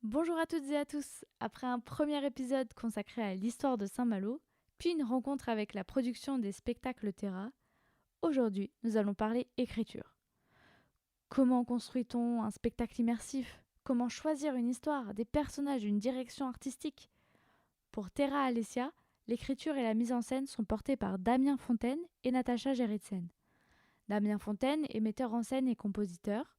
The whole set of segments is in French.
Bonjour à toutes et à tous. Après un premier épisode consacré à l'histoire de Saint-Malo, puis une rencontre avec la production des spectacles Terra, aujourd'hui nous allons parler écriture. Comment construit-on un spectacle immersif? Comment choisir une histoire, des personnages, une direction artistique? Pour Terra Alessia, l'écriture et la mise en scène sont portées par Damien Fontaine et Natacha Gerritsen. Damien Fontaine est metteur en scène et compositeur.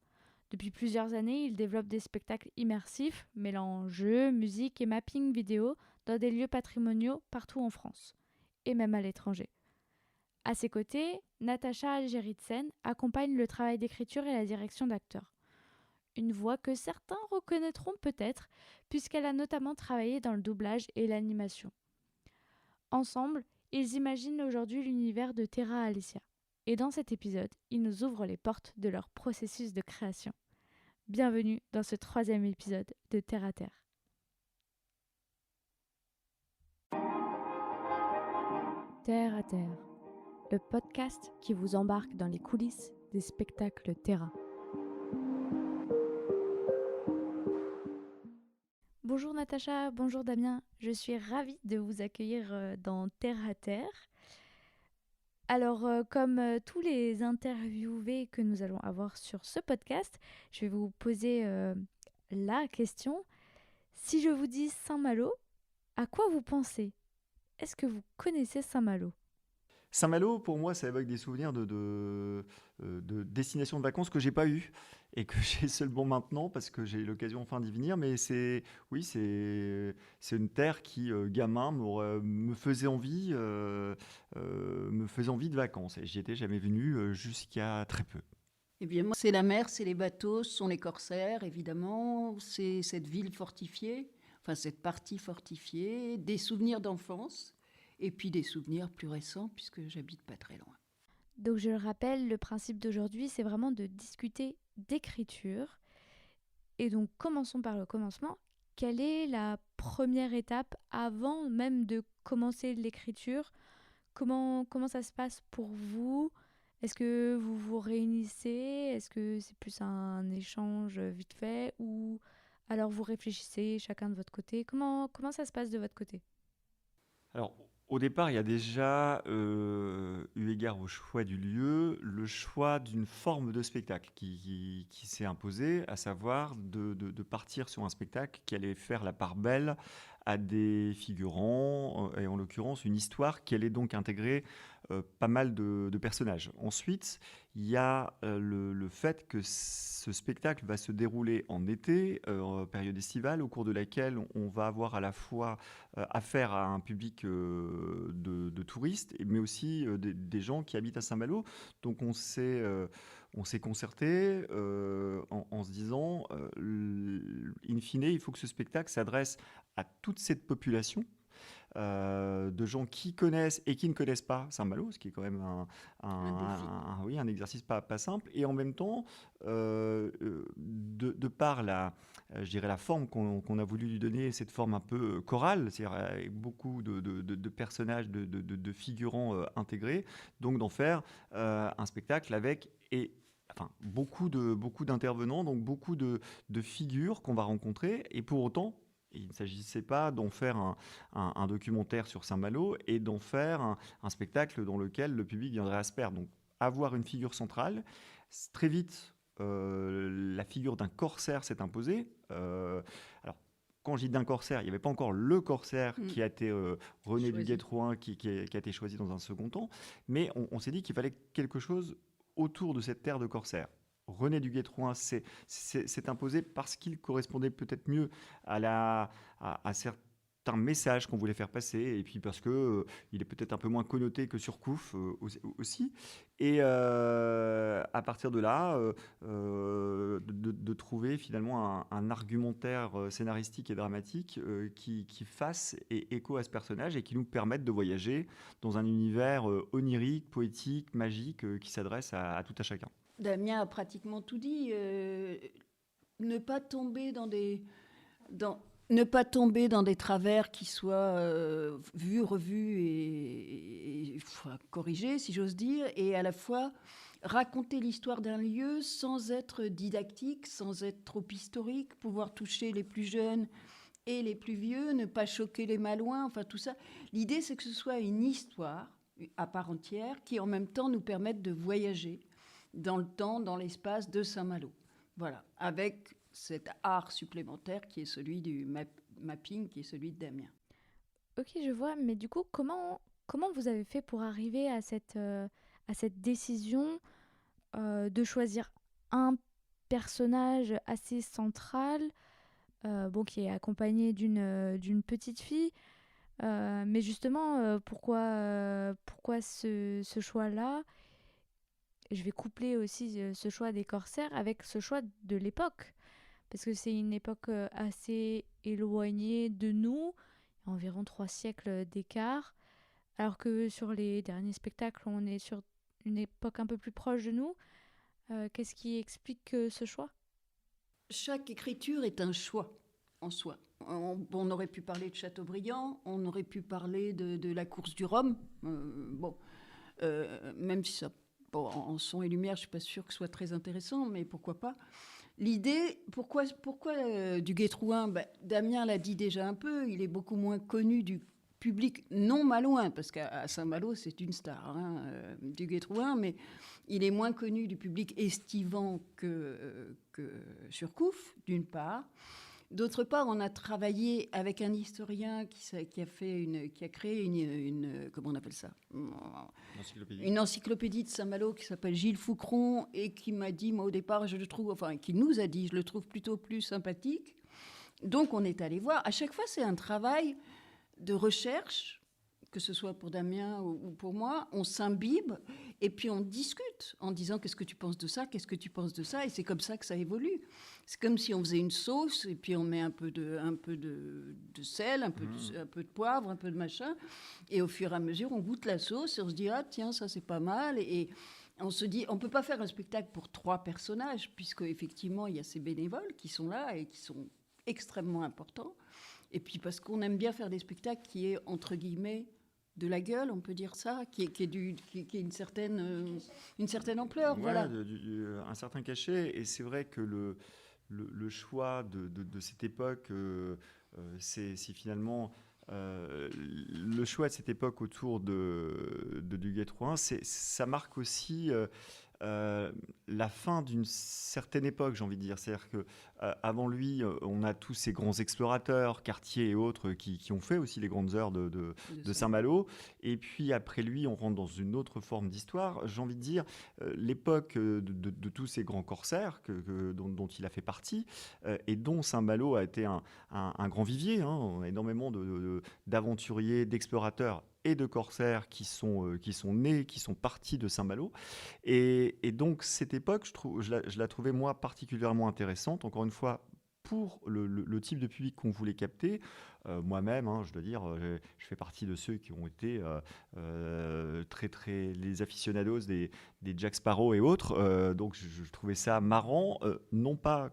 Depuis plusieurs années, il développe des spectacles immersifs, mêlant jeux, musique et mapping vidéo dans des lieux patrimoniaux partout en France, et même à l'étranger. À ses côtés, Natacha Gerritsen accompagne le travail d'écriture et la direction d'acteurs. Une voix que certains reconnaîtront peut-être, puisqu'elle a notamment travaillé dans le doublage et l'animation. Ensemble, ils imaginent aujourd'hui l'univers de Terra Alessia. Et dans cet épisode, ils nous ouvrent les portes de leur processus de création. Bienvenue dans ce 3e épisode de Terre à Terre. Terre à Terre, le podcast qui vous embarque dans les coulisses des spectacles Terra. Bonjour Natacha, bonjour Damien, je suis ravie de vous accueillir dans Terre à Terre. Alors, comme tous les interviewés que nous allons avoir sur ce podcast, je vais vous poser la question. Si je vous dis Saint-Malo, à quoi vous pensez? Est-ce que vous connaissez Saint-Malo? Saint-Malo, pour moi, ça évoque des souvenirs de destinations de vacances que j'ai pas eues et que j'ai seulement maintenant parce que j'ai eu l'occasion enfin d'y venir. Mais c'est une terre qui, gamin, me faisait envie de vacances. Et j'y étais jamais venu jusqu'à très peu. Eh bien, moi, c'est la mer, c'est les bateaux, ce sont les corsaires, évidemment. C'est cette ville fortifiée, enfin cette partie fortifiée, des souvenirs d'enfance, et puis des souvenirs plus récents, puisque j'habite pas très loin. Donc je le rappelle, le principe d'aujourd'hui, c'est vraiment de discuter d'écriture. Et donc commençons par le commencement. Quelle est la première étape avant même de commencer l'écriture? Comment ça se passe pour vous? Est-ce que vous vous réunissez? Est-ce que c'est plus un échange vite fait? Ou alors vous réfléchissez chacun de votre côté? Comment ça se passe de votre côté? Alors, au départ, il y a déjà, eu égard au choix du lieu, le choix d'une forme de spectacle qui s'est imposé, à savoir de partir sur un spectacle qui allait faire la part belle à des figurants, et en l'occurrence une histoire qui allait donc intégrer pas mal de personnages. Ensuite, il y a le fait que ce spectacle va se dérouler en été, en période estivale, au cours de laquelle on va avoir à la fois affaire à un public de touristes, mais aussi des gens qui habitent à Saint-Malo. Donc on s'est concerté en se disant, in fine, il faut que ce spectacle s'adresse à toute cette population de gens qui connaissent et qui ne connaissent pas Saint-Malo, ce qui est quand même défi. oui, un exercice pas simple. Et en même temps, de par je dirais la forme qu'on a voulu lui donner, cette forme un peu chorale, c'est-à-dire avec beaucoup de personnages, de figurants intégrés, donc d'en faire un spectacle avec enfin, beaucoup d'intervenants, donc beaucoup de figures qu'on va rencontrer, et pour autant, il ne s'agissait pas d'en faire un documentaire sur Saint-Malo et d'en faire un spectacle dans lequel le public viendrait à se perdre. Donc avoir une figure centrale, très vite, la figure d'un corsaire s'est imposée. Alors, quand je dis d'un corsaire, il n'y avait pas encore le corsaire qui a été René Choisi. Duguay-Trouin, qui a été choisi dans un second temps, mais on s'est dit qu'il fallait quelque chose autour de cette terre de corsaire. René Duguay-Trouin s'est imposé parce qu'il correspondait peut-être mieux à certains messages qu'on voulait faire passer, et puis parce que il est peut-être un peu moins connoté que Surcouf aussi. Et à partir de là, de trouver finalement un argumentaire scénaristique et dramatique qui fasse écho à ce personnage et qui nous permette de voyager dans un univers onirique, poétique, magique, qui s'adresse à tout un chacun. Damien a pratiquement tout dit. Ne pas tomber ne pas tomber dans des travers qui soient vus, revus et corrigés, si j'ose dire, et à la fois raconter l'histoire d'un lieu sans être didactique, sans être trop historique, pouvoir toucher les plus jeunes et les plus vieux, ne pas choquer les malouins, enfin tout ça. L'idée, c'est que ce soit une histoire à part entière qui, en même temps, nous permette de voyager dans le temps, dans l'espace de Saint-Malo. Voilà, avec cet art supplémentaire qui est celui du mapping, qui est celui de Damien. Ok, je vois, mais du coup, comment vous avez fait pour arriver à cette décision de choisir un personnage assez central, qui est accompagné d'une petite fille, mais justement, pourquoi ce choix-là? Je vais coupler aussi ce choix des corsaires avec ce choix de l'époque, parce que c'est une époque assez éloignée de nous, environ 3 siècles d'écart, alors que sur les derniers spectacles, on est sur une époque un peu plus proche de nous. Qu'est-ce qui explique ce choix? Chaque écriture est un choix en soi. On aurait pu parler de Chateaubriand, on aurait pu parler de la course du Rhum. Même si ça, en son et lumière, je ne suis pas sûre que ce soit très intéressant, mais pourquoi pas. L'idée, pourquoi du Gué-Trouin? Damien l'a dit déjà un peu, il est beaucoup moins connu du public non malouin, parce qu'à Saint-Malo, c'est une star, du Gué-Trouin, mais il est moins connu du public estivant que Surcouf, d'une part. D'autre part, on a travaillé avec un historien qui a créé une comment on appelle ça, une encyclopédie de Saint-Malo qui s'appelle Gilles Foucron et qui m'a dit, moi au départ, qui nous a dit, je le trouve plutôt plus sympathique. Donc on est allé voir. À chaque fois, c'est un travail de recherche, que ce soit pour Damien ou pour moi. On s'imbibe et puis on discute en disant qu'est-ce que tu penses de ça, qu'est-ce que tu penses de ça, et c'est comme ça que ça évolue. C'est comme si on faisait une sauce et puis on met un peu de sel, un peu de poivre, un peu de machin, et au fur et à mesure on goûte la sauce et on se dit ah tiens ça c'est pas mal, et on se dit on peut pas faire un spectacle pour 3 personnages puisque effectivement il y a ces bénévoles qui sont là et qui sont extrêmement importants, et puis parce qu'on aime bien faire des spectacles qui est entre guillemets de la gueule, on peut dire ça, qui est une certaine ampleur, Ouais, voilà. un certain cachet. Et c'est vrai que le choix de cette époque, c'est finalement le choix de cette époque autour du Gué-Trouin, ça marque aussi la fin d'une certaine époque, j'ai envie de dire. C'est-à-dire que avant lui, on a tous ces grands explorateurs, Cartier et autres, qui ont fait aussi les grandes heures de Saint-Malo. Et puis après lui, on rentre dans une autre forme d'histoire. J'ai envie de dire l'époque de tous ces grands corsaires dont il a fait partie, et dont Saint-Malo a été un grand vivier, hein, énormément d'aventuriers, d'explorateurs et de corsaires qui sont nés, qui sont partis de Saint-Malo. Et donc, cette époque, je la trouvais, moi, particulièrement intéressante. Encore une fois, pour le type de public qu'on voulait capter. Moi-même, hein, je dois dire, je fais partie de ceux qui ont été les aficionados des Jack Sparrow et autres. Donc, je trouvais ça marrant. Non pas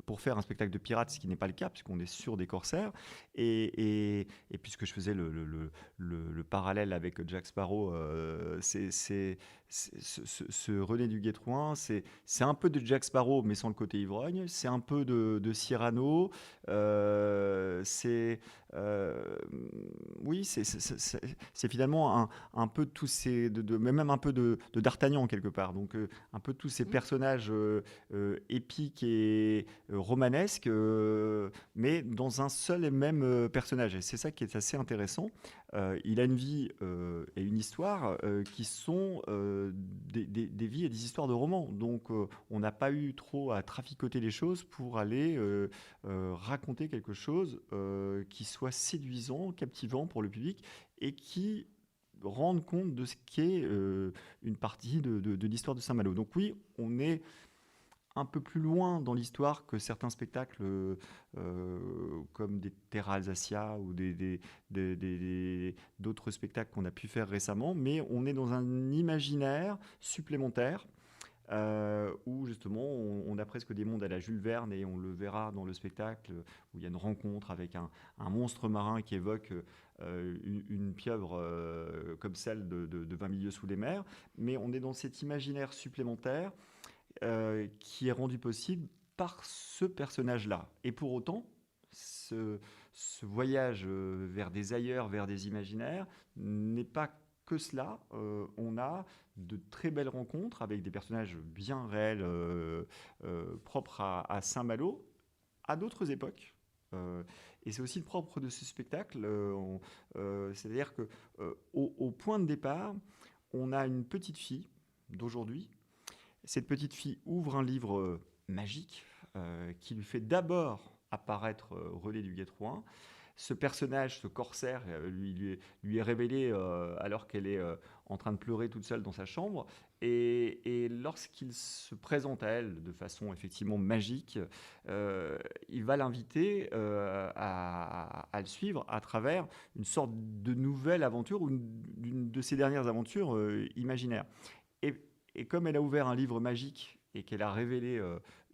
pour faire un spectacle de pirates, ce qui n'est pas le cas, puisqu'on est sur des corsaires. Et puisque je faisais le parallèle avec Jack Sparrow, ce René du Gué-Trouin, c'est un peu de Jack Sparrow, mais sans le côté ivrogne. C'est un peu de Cyrano. Oui, c'est finalement un peu de tous ces, mais même un peu de D'Artagnan quelque part. Donc un peu de tous ces personnages épiques et romanesques, mais dans un seul et même personnage. Et c'est ça qui est assez intéressant. Il a une vie et une histoire qui sont des vies et des histoires de romans. Donc on n'a pas eu trop à traficoter les choses pour aller raconter quelque chose qui soit séduisant, captivant pour le public et qui rende compte de ce qu'est une partie de l'histoire de Saint-Malo. Donc oui, on est un peu plus loin dans l'histoire que certains spectacles comme des Terra Alsacia ou d'autres spectacles qu'on a pu faire récemment, mais on est dans un imaginaire supplémentaire où justement on a presque des mondes à la Jules Verne, et on le verra dans le spectacle, où il y a une rencontre avec un monstre marin qui évoque une pieuvre comme celle de 20 milieux sous les mers. Mais on est dans cet imaginaire supplémentaire qui est rendu possible par ce personnage-là. Et pour autant, ce voyage vers des ailleurs, vers des imaginaires, n'est pas que cela. On a de très belles rencontres avec des personnages bien réels, propres à Saint-Malo, à d'autres époques. Et c'est aussi le propre de ce spectacle. C'est-à-dire que au point de départ, on a une petite fille d'aujourd'hui. Cette petite fille ouvre un livre magique qui lui fait d'abord apparaître René du Guestroin. Ce personnage, ce corsaire, lui est révélé alors qu'elle est en train de pleurer toute seule dans sa chambre. Et lorsqu'il se présente à elle de façon effectivement magique, il va l'inviter à le suivre à travers une sorte de nouvelle aventure, ou d'une de ses dernières aventures imaginaires. Et, et comme elle a ouvert un livre magique et qu'elle a révélé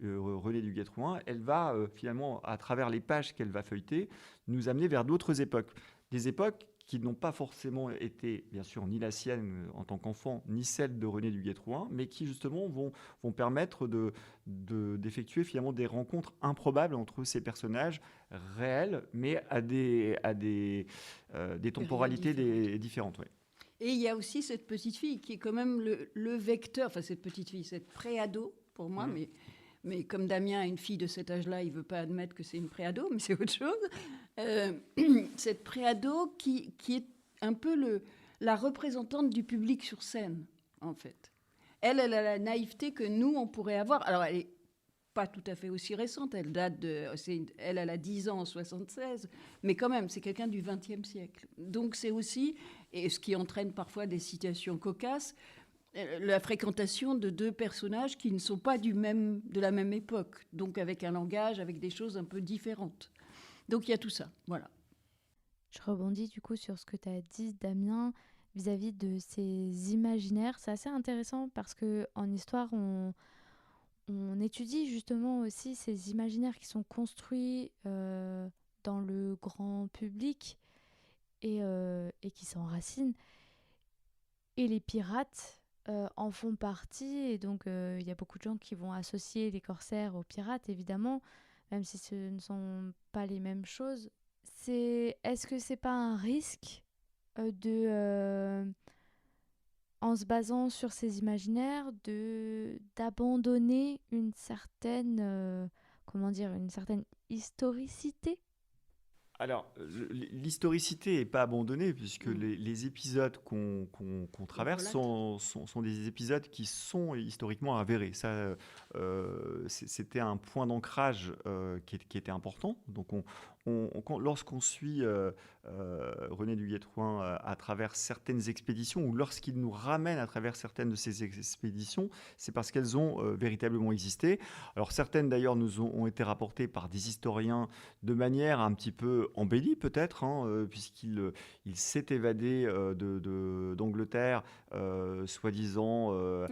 René du Guestroin, elle va finalement, à travers les pages qu'elle va feuilleter, nous amener vers d'autres époques. Des époques qui n'ont pas forcément été, bien sûr, ni la sienne en tant qu'enfant, ni celle de René du Guestroin, mais qui justement vont permettre d'effectuer finalement des rencontres improbables entre ces personnages réels, mais à des temporalités différentes. Ouais. Et il y a aussi cette petite fille qui est quand même le vecteur, enfin cette petite fille, cette préado pour moi, mais comme Damien a une fille de cet âge-là, il ne veut pas admettre que c'est une préado, mais c'est autre chose. Cette préado qui est un peu la représentante du public sur scène, en fait. Elle a la naïveté que nous, on pourrait avoir. Alors, elle n'est pas tout à fait aussi récente, elle elle a 10 ans en 76, mais quand même, c'est quelqu'un du XXe siècle. Donc c'est aussi, et ce qui entraîne parfois des situations cocasses, la fréquentation de deux personnages qui ne sont pas de la même époque, donc avec un langage, avec des choses un peu différentes. Donc il y a tout ça, voilà. Je rebondis du coup sur ce que tu as dit, Damien, vis-à-vis de ces imaginaires. C'est assez intéressant parce qu'en histoire, on étudie justement aussi ces imaginaires qui sont construits dans le grand public et qui s'enracinent. Et les pirates en font partie. Et donc, il y a beaucoup de gens qui vont associer les corsaires aux pirates, évidemment, même si ce ne sont pas les mêmes choses. Est-ce que c'est pas un risque en se basant sur ces imaginaires, d'abandonner une certaine, une certaine historicité? Alors, l'historicité n'est pas abandonnée, puisque les épisodes qu'on traverse sont des épisodes qui sont historiquement avérés. Ça, c'était un point d'ancrage qui était important. Donc, lorsqu'on suit René du Guestroin à travers certaines expéditions, ou lorsqu'il nous ramène à travers certaines de ces expéditions, c'est parce qu'elles ont véritablement existé. Alors, certaines d'ailleurs nous ont été rapportées par des historiens de manière un petit peu embellie peut-être, puisqu'il s'est évadé d'Angleterre, soi-disant.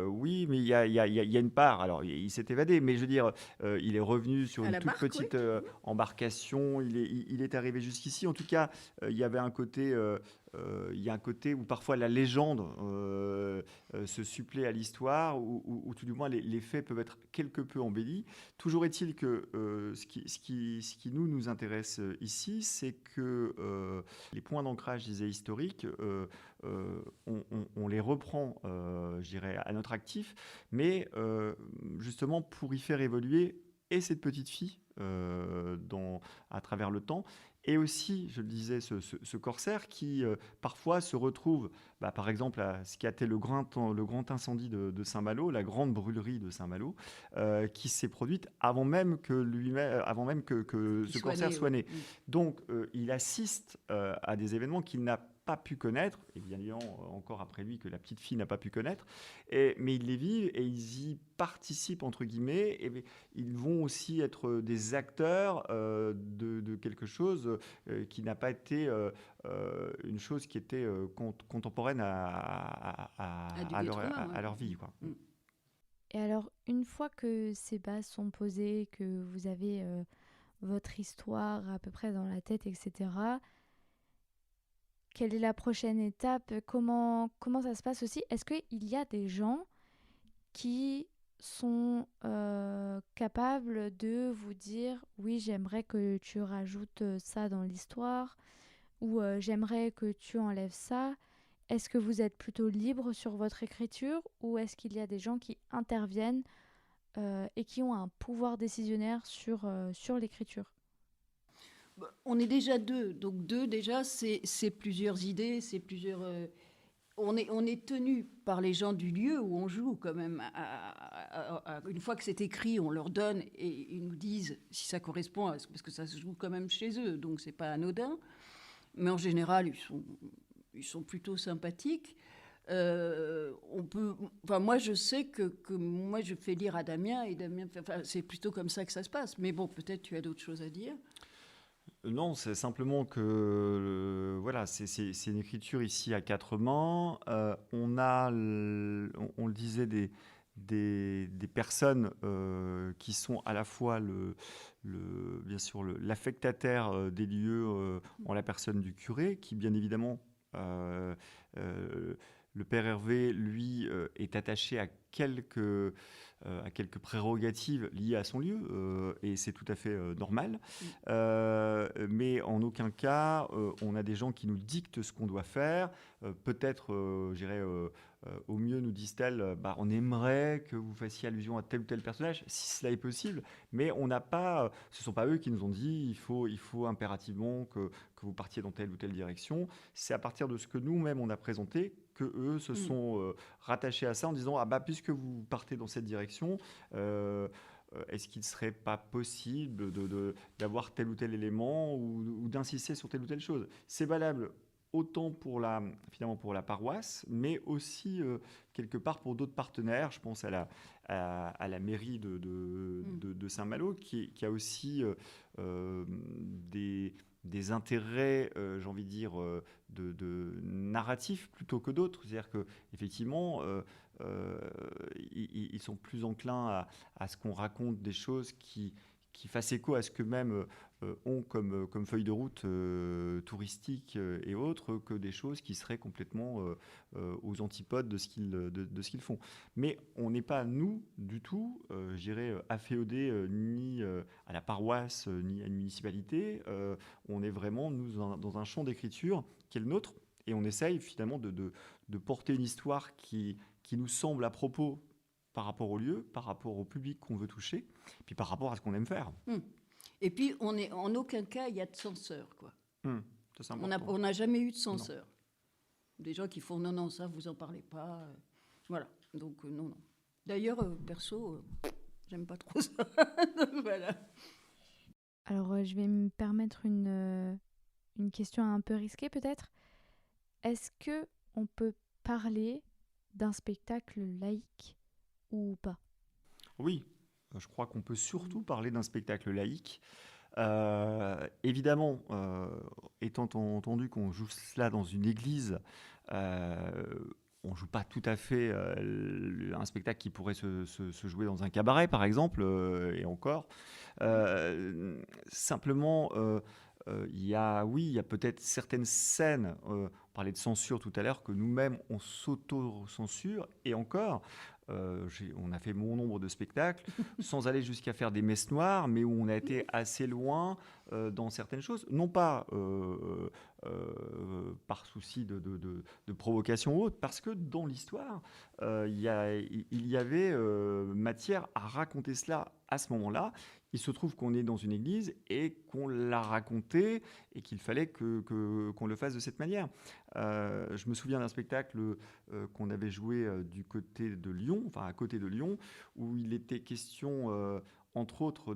Oui, mais il y a une part. Alors, il s'est évadé, mais je veux dire, il est revenu sur une toute petite embarcation. Il est arrivé jusqu'ici. En tout cas, il y avait un côté. Il y a un côté où parfois la légende se supplée à l'histoire, ou tout du moins les faits peuvent être quelque peu embellis. Toujours est-il que ce qui nous intéresse ici, c'est que les points d'ancrage, je disais, historiques, on les reprend, je dirais, à notre actif, mais justement pour y faire évoluer et cette petite fille à travers le temps, et aussi, je le disais, ce corsaire qui parfois se retrouve, par exemple, à ce qui a été le grand incendie de Saint-Malo, la grande brûlerie de Saint-Malo, qui s'est produite avant même que ce corsaire soit né. Donc, il assiste à des événements qu'il n'a pas pu connaître, et bien évidemment encore après lui que la petite fille n'a pas pu connaître, mais ils les vivent et ils y participent entre guillemets, et ils vont aussi être des acteurs de quelque chose qui n'a pas été une chose qui était contemporaine à leur vie, quoi. Et alors, une fois que ces bases sont posées, que vous avez votre histoire à peu près dans la tête, etc., quelle est la prochaine étape? Comment ça se passe aussi? Est-ce qu'il y a des gens qui sont capables de vous dire oui, j'aimerais que tu rajoutes ça dans l'histoire ou j'aimerais que tu enlèves ça. Est-ce que vous êtes plutôt libre sur votre écriture ou est-ce qu'il y a des gens qui interviennent et qui ont un pouvoir décisionnaire sur l'écriture? On est déjà deux, donc deux déjà, c'est plusieurs idées, c'est plusieurs. On est tenu par les gens du lieu où on joue quand même. Une fois que c'est écrit, on leur donne et ils nous disent si ça correspond, parce que ça se joue quand même chez eux, donc c'est pas anodin. Mais en général, ils sont plutôt sympathiques. Enfin, moi, je sais que moi, je fais lire à Damien et Damien, enfin, c'est plutôt comme ça que ça se passe. Mais bon, peut-être tu as d'autres choses à dire. Non, c'est simplement que voilà, c'est une écriture ici à quatre mains. On a, on le disait, des personnes qui sont à la fois bien sûr l'affectataire des lieux en la personne du curé, qui bien évidemment euh, euh, le père Hervé, lui, est attaché à quelques prérogatives liées à son lieu, et c'est tout à fait normal. Mais en aucun cas, on a des gens qui nous dictent ce qu'on doit faire. Peut-être, je dirais, au mieux, nous disent-elles, bah, on aimerait que vous fassiez allusion à tel ou tel personnage, si cela est possible, mais on n'a pas, ce ne sont pas eux qui nous ont dit, il faut impérativement que vous partiez dans telle ou telle direction. C'est à partir de ce que nous-mêmes on a présenté que eux se sont rattachés à ça en disant, ah bah, puisque vous partez dans cette direction, est-ce qu'il ne serait pas possible d'avoir tel ou tel élément ou d'insister sur telle ou telle chose? C'est valable autant finalement pour la paroisse, mais aussi quelque part pour d'autres partenaires. Je pense à la mairie de Saint-Malo qui a aussi des intérêts, j'ai envie de dire, narratifs plutôt que d'autres. C'est-à-dire qu'effectivement, euh, ils sont plus enclins à ce qu'on raconte des choses qui fassent écho à ce qu'eux-mêmes ont comme feuille de route touristique et autres, que des choses qui seraient complètement aux antipodes de ce qu'ils font. Mais on n'est pas, nous, du tout, je dirais, afféodés ni à la paroisse, ni à une municipalité. On est vraiment, nous, dans un champ d'écriture qui est le nôtre, et on essaye finalement de porter une histoire qui nous semble à propos par rapport au lieu, par rapport au public qu'on veut toucher, puis par rapport à ce qu'on aime faire. Et puis, en aucun cas, il y a de censeur, quoi. Ça, c'est important. On n'a jamais eu de censeur. Des gens qui font non, ça, vous en parlez pas. Voilà. Donc, non. D'ailleurs, perso, j'aime pas trop ça. Donc, voilà. Alors, je vais me permettre une question un peu risquée peut-être. Est-ce que on peut parler d'un spectacle laïque ou pas? Oui, je crois qu'on peut surtout parler d'un spectacle laïque. Évidemment, étant entendu qu'on joue cela dans une église, on ne joue pas tout à fait un spectacle qui pourrait se jouer dans un cabaret, par exemple, et encore. Simplement, il y a peut-être certaines scènes, on parlait de censure tout à l'heure, que nous-mêmes, on s'auto-censure, et encore, on a fait bon nombre de spectacles, sans aller jusqu'à faire des messes noires, mais où on a été assez loin dans certaines choses, non pas par souci de provocation ou autre, parce que dans l'histoire, il y avait matière à raconter cela à ce moment-là. Il se trouve qu'on est dans une église et qu'on l'a raconté et qu'il fallait qu'on le fasse de cette manière. Je me souviens d'un spectacle qu'on avait joué du côté de Lyon, enfin à côté de Lyon, où il était question, entre autres,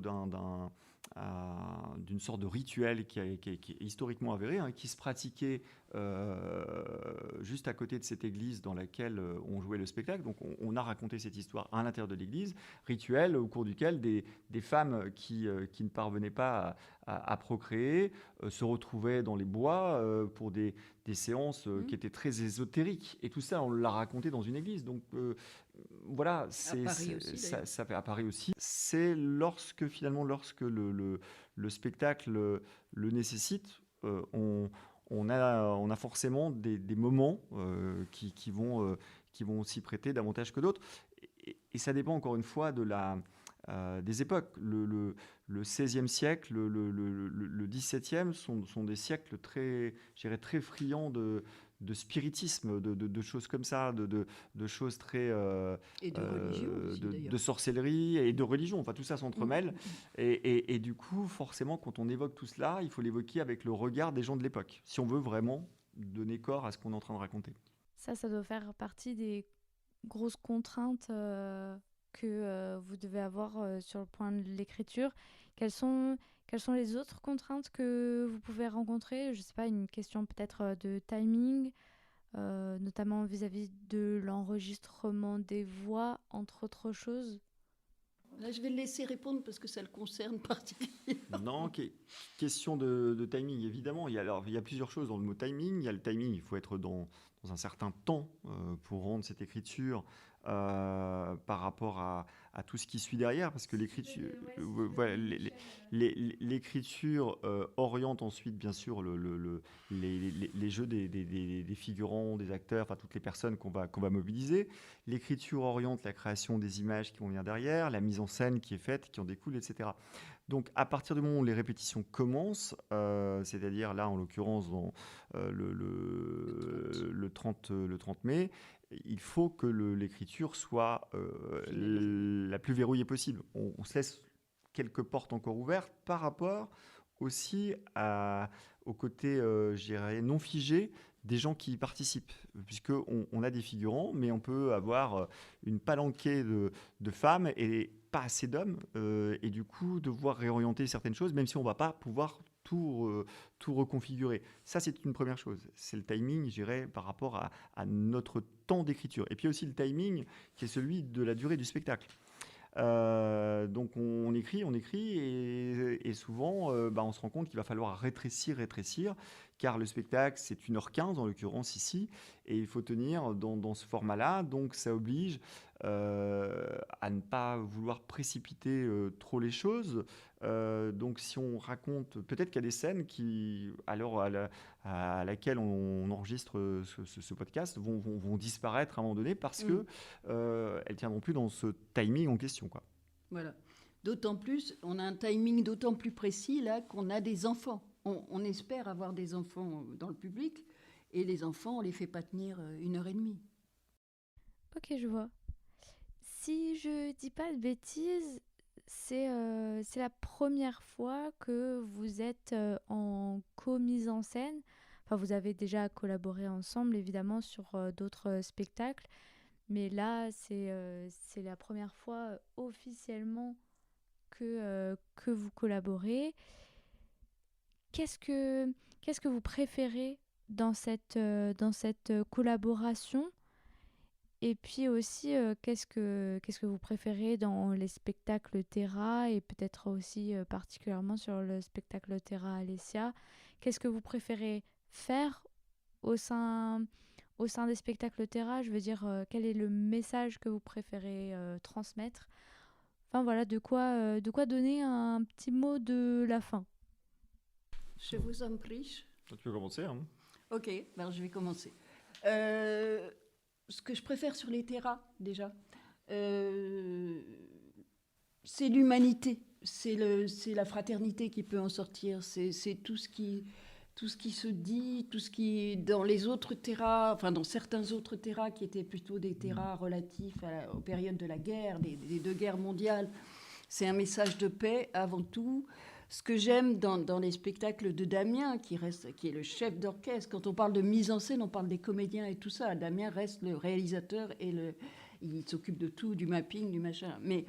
d'une sorte de rituel qui est historiquement avéré, hein, qui se pratiquait juste à côté de cette église dans laquelle on jouait le spectacle. Donc on a raconté cette histoire à l'intérieur de l'église, rituel au cours duquel des femmes qui ne parvenaient pas à procréer se retrouvaient dans les bois pour des séances qui étaient très ésotériques. Et tout ça, on l'a raconté dans une église. Donc voilà, À Paris aussi, d'ailleurs. ça fait à Paris aussi. C'est finalement, lorsque le spectacle le nécessite, on a forcément des moments qui vont s'y prêter davantage que d'autres. Et ça dépend encore une fois des époques. Le 16e siècle, le 17e sont des siècles très, je dirais, très friands de spiritisme, de choses comme ça, de choses très Et de religion aussi, de d'ailleurs. sorcellerie et de religion. Enfin, tout ça s'entremêle. Mm. Et du coup, forcément, quand on évoque tout cela, il faut l'évoquer avec le regard des gens de l'époque, si on veut vraiment donner corps à ce qu'on est en train de raconter. Ça doit faire partie des grosses contraintes que vous devez avoir sur le point de l'écriture. Quelles sont les autres contraintes que vous pouvez rencontrer? Je ne sais pas, une question peut-être de timing, notamment vis-à-vis de l'enregistrement des voix, entre autres choses. Là, je vais le laisser répondre parce que ça le concerne particulièrement. Non, question de timing, évidemment. Il y a plusieurs choses dans le mot timing. Il y a le timing, il faut être dans un certain temps pour rendre cette écriture par rapport à tout ce qui suit derrière, parce que voilà, l'écriture oriente ensuite, bien sûr, les jeux des figurants, des acteurs, enfin toutes les personnes qu'on va mobiliser. L'écriture oriente la création des images qui vont venir derrière, la mise en scène qui est faite, qui en découle, etc. Donc, à partir du moment où les répétitions commencent, c'est-à-dire là, en l'occurrence, dans le 30 mai, il faut que l'écriture soit la plus verrouillée possible. On se laisse quelques portes encore ouvertes par rapport aussi au côté, je dirais, non figé des gens qui y participent, puisqu'on a des figurants, mais on peut avoir une palanquée de femmes et pas assez d'hommes, et du coup devoir réorienter certaines choses, même si on ne va pas pouvoir tout reconfigurer. Ça, c'est une première chose. C'est le timing, je dirais, par rapport à notre temps d'écriture. Et puis aussi le timing qui est celui de la durée du spectacle. Donc on écrit, et souvent on se rend compte qu'il va falloir rétrécir, car le spectacle c'est 1h15 en l'occurrence ici, et il faut tenir dans ce format-là, donc ça oblige à ne pas vouloir précipiter trop les choses. Donc si on raconte, peut-être qu'il y a des scènes qui, à laquelle on enregistre ce podcast, vont disparaître à un moment donné parce que elles tiendront plus dans ce timing en question, quoi. Voilà. D'autant plus, on a un timing d'autant plus précis là qu'on a des enfants. On espère avoir des enfants dans le public, et les enfants, on les fait pas tenir 1h30. Ok, je vois. Si je dis pas de bêtises, c'est la première fois que vous êtes en co-mise en scène. Enfin, vous avez déjà collaboré ensemble, évidemment, sur d'autres spectacles. Mais là, c'est la première fois officiellement que vous collaborez. Qu'est-ce que vous préférez dans cette collaboration? Et puis aussi, qu'est-ce que vous préférez dans les spectacles Terra et peut-être aussi particulièrement sur le spectacle Terra Alessia? Qu'est-ce que vous préférez faire au sein, au sein des spectacles Terra? Je veux dire, quel est le message que vous préférez transmettre? Enfin voilà, de quoi donner un petit mot de la fin. Je vous en prie. Tu peux commencer, hein. Ok, ben je vais commencer. Ce que je préfère sur les terras, déjà, c'est l'humanité, c'est la fraternité qui peut en sortir, c'est tout ce qui se dit, tout ce qui, dans les autres terras, enfin dans certains autres terras qui étaient plutôt des terras relatifs aux périodes de la guerre, des deux guerres mondiales, c'est un message de paix avant tout. Ce que j'aime dans les spectacles de Damien, qui est le chef d'orchestre, quand on parle de mise en scène, on parle des comédiens et tout ça. Damien reste le réalisateur et il s'occupe de tout, du mapping, du machin. Mais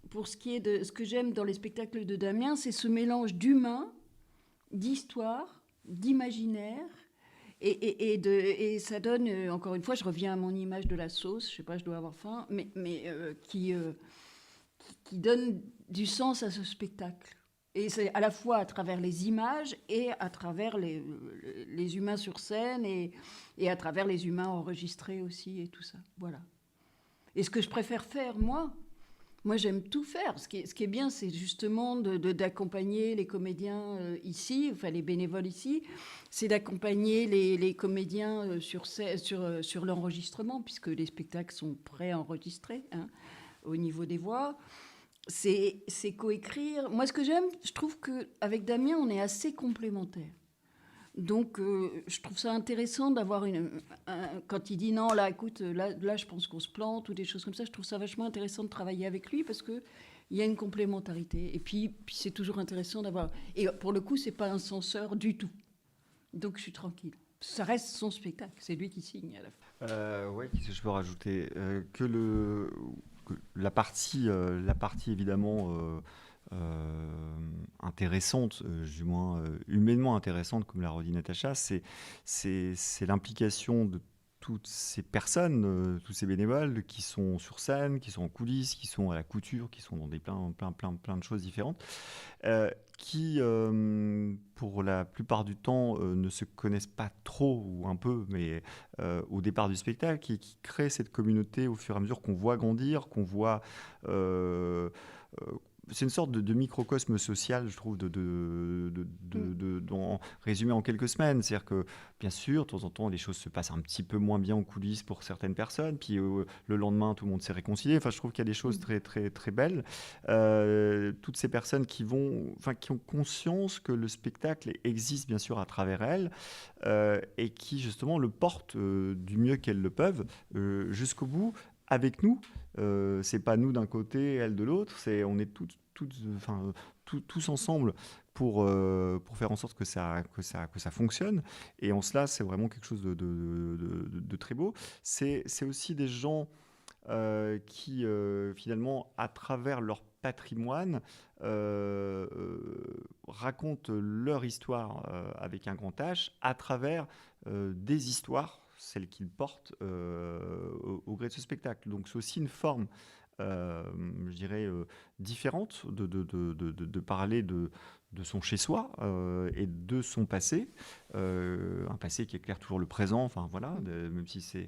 pour ce qui est de ce que j'aime dans les spectacles de Damien, c'est ce mélange d'humain, d'histoire, d'imaginaire. Et ça donne, encore une fois, je reviens à mon image de la sauce, je sais pas, je dois avoir faim, mais qui donne du sens à ce spectacle. Et c'est à la fois à travers les images et à travers les humains sur scène et à travers les humains enregistrés aussi et tout ça. Voilà. Et ce que je préfère faire, moi j'aime tout faire. Ce qui est bien, c'est justement d'accompagner les comédiens ici, enfin les bénévoles ici, c'est d'accompagner les comédiens sur l'enregistrement, puisque les spectacles sont préenregistrés au niveau des voix. C'est coécrire. Moi, ce que j'aime, je trouve qu'avec Damien, on est assez complémentaires. Donc, je trouve ça intéressant d'avoir quand il dit non, là, écoute, là, je pense qu'on se plante ou des choses comme ça, je trouve ça vachement intéressant de travailler avec lui parce qu'il y a une complémentarité. Et puis c'est toujours intéressant d'avoir... Et pour le coup, c'est pas un censeur du tout. Donc, je suis tranquille. Ça reste son spectacle. C'est lui qui signe à la fin. Ouais, qu'est-ce que je peux rajouter que la partie évidemment intéressante, du moins humainement intéressante, comme l'a redit Natacha, c'est l'implication de toutes ces personnes, tous ces bénévoles qui sont sur scène, qui sont en coulisses, qui sont à la couture, qui sont dans plein de choses différentes, qui, pour la plupart du temps, ne se connaissent pas trop ou un peu, mais au départ du spectacle, et qui créent cette communauté au fur et à mesure qu'on voit grandir, qu'on voit... c'est une sorte de microcosme social, je trouve, résumé en quelques semaines. C'est-à-dire que, bien sûr, de temps en temps, les choses se passent un petit peu moins bien en coulisses pour certaines personnes, puis le lendemain, tout le monde s'est réconcilié. Enfin, je trouve qu'il y a des choses très, très, très belles. Toutes ces personnes qui ont conscience que le spectacle existe, bien sûr, à travers elles, et qui, justement, le portent du mieux qu'elles le peuvent, jusqu'au bout, avec nous. C'est pas nous d'un côté, elles de l'autre, on est tous ensemble pour faire en sorte que ça fonctionne. Et en cela, c'est vraiment quelque chose de très beau. C'est aussi des gens qui, finalement, à travers leur patrimoine, racontent leur histoire avec un grand H, à travers des histoires, celles qu'ils portent au gré de ce spectacle. Donc c'est aussi une forme, je dirais, différente de parler de son chez-soi et de son passé, un passé qui éclaire toujours le présent, enfin voilà, même si ça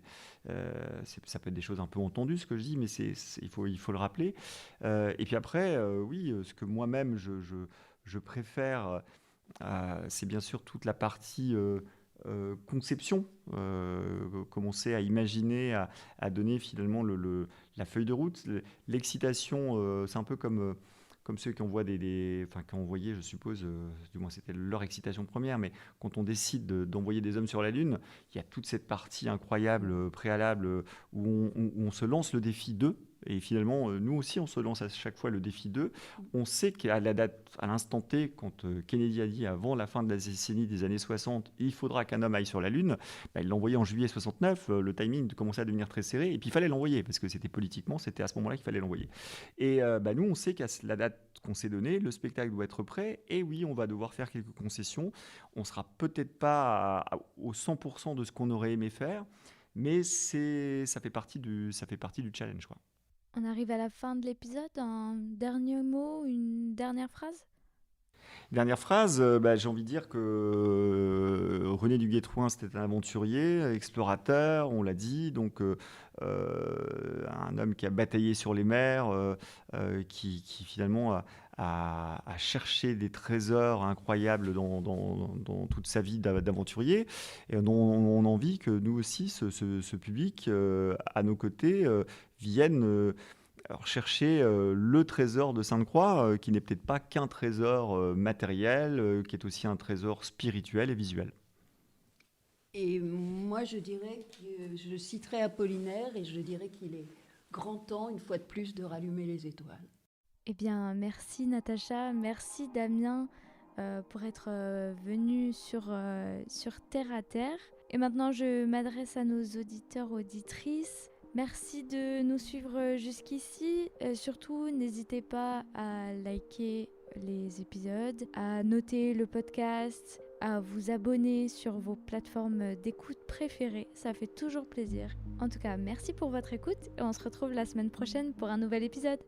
peut être des choses un peu entendues ce que je dis, mais il faut le rappeler. Et puis après, oui, ce que moi-même je préfère, c'est bien sûr toute la partie conception, commencer à imaginer, à donner finalement la feuille de route, l'excitation. C'est un peu comme ceux qui envoient qui ont envoyé, je suppose, du moins c'était leur excitation première, mais quand on décide d'envoyer des hommes sur la Lune, il y a toute cette partie incroyable, préalable, où on se lance le défi d'eux. Et finalement, nous aussi, on se lance à chaque fois le défi d'eux. On sait qu'à la date, à l'instant T, quand Kennedy a dit avant la fin de la décennie des années 60, il faudra qu'un homme aille sur la Lune, il l'a envoyé en juillet 69, le timing commençait à devenir très serré, et puis il fallait l'envoyer, parce que c'était politiquement, c'était à ce moment-là qu'il fallait l'envoyer. Et nous, on sait qu'à la date qu'on s'est donnée, le spectacle doit être prêt, et oui, on va devoir faire quelques concessions. On ne sera peut-être pas au 100% de ce qu'on aurait aimé faire, mais ça fait partie du challenge, quoi. On arrive à la fin de l'épisode. Un dernier mot, une dernière phrase ? Dernière phrase, j'ai envie de dire que René du Guestroin, c'était un aventurier, explorateur, on l'a dit, donc un homme qui a bataillé sur les mers, qui finalement a cherché des trésors incroyables dans toute sa vie d'aventurier, et on a envie que nous aussi, ce public, à nos côtés, vienne... alors, chercher le trésor de Sainte-Croix, qui n'est peut-être pas qu'un trésor matériel, qui est aussi un trésor spirituel et visuel. Et moi, je citerai Apollinaire et je dirais qu'il est grand temps, une fois de plus, de rallumer les étoiles. Eh bien, merci Natacha, merci Damien pour être venu sur Terre à Terre. Et maintenant, je m'adresse à nos auditeurs, auditrices. Merci de nous suivre jusqu'ici. Surtout, n'hésitez pas à liker les épisodes, à noter le podcast, à vous abonner sur vos plateformes d'écoute préférées. Ça fait toujours plaisir. En tout cas, merci pour votre écoute et on se retrouve la semaine prochaine pour un nouvel épisode.